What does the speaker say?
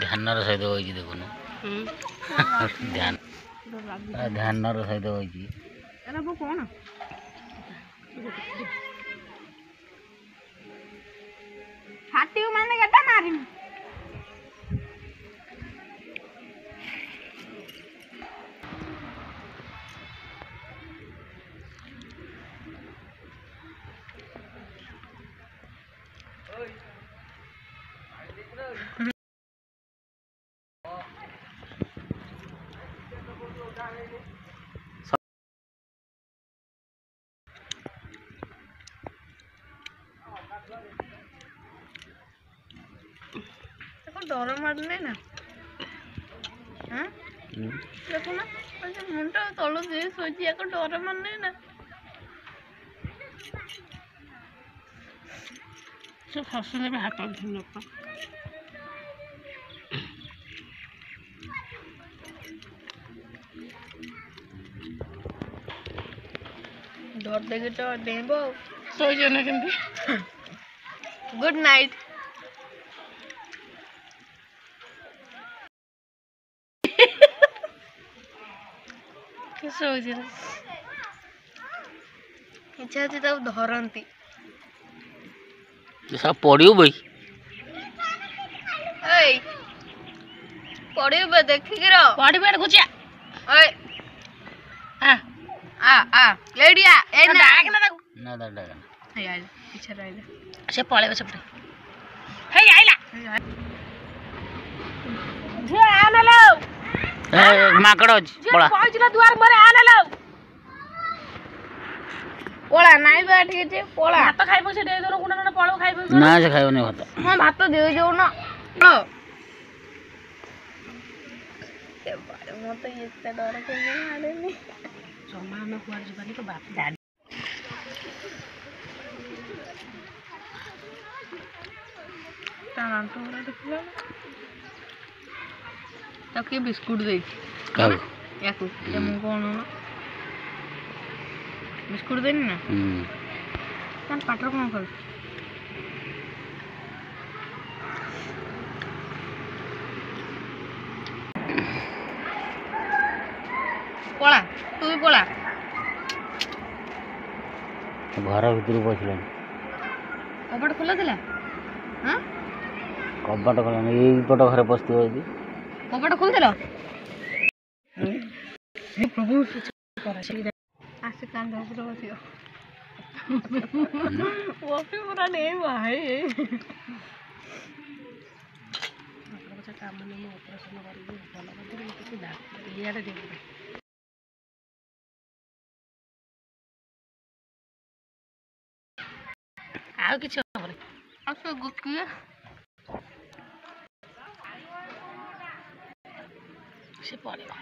ଧ୍ୟାନର ସହିତ ହୋଇଛି ଦେଖୁନୁ ଧ୍ୟାନର ସହିତ ହୋଇଛି କଣ ଫାଟିବ ମାନେ କେଟା ମାରିମି डर मारने ना देखो ना मुंडा तलु दे सोची को डर मारने ना से फसले भी हाथ धुन डर देखे तो डेबो सो जने केंती गुड नाइट इच्छा अच्छी तब धरती सब पड़ियो भाई पड़ियो बे देखिक रो पड़ी बेड घुचिया ओए आ आ आ लेडिया ए ना डाक ना ना डाक हे आइल पीछे रहिला से पळेबे सबटे हे आइला जे आने लो ए माकड़ पळा पहुंचला द्वार मरे आने लो पळा नाइ बैठी जे पळा भात खाइबो से दे दरो गुना ना पळो खाइबो ना से खाइबो नै भात हां भात दे देउ ना लो के बारे मते एते डर के मारे नी समान कुआर जबानी तो बाप दादी तान तो रे देखला तके बिस्कुट दे काऊ याकू ये मु कोन ना बिस्कुट देनी ना तान पाटर कोन कर पळा तू भी पळा घर भीतर पछिला कपड़ खोला दिला हां कबाट खोला ए पट घरे पस्ती होई कपड़ खोल दिला हे प्रभु आसे कान धर बसियो वो भी पूरा नहीं भाई काम नहीं ऑपरेशन करी भला बदल इयाडे दे आ किछ हमरे असो गुकिया से पड़ेगा।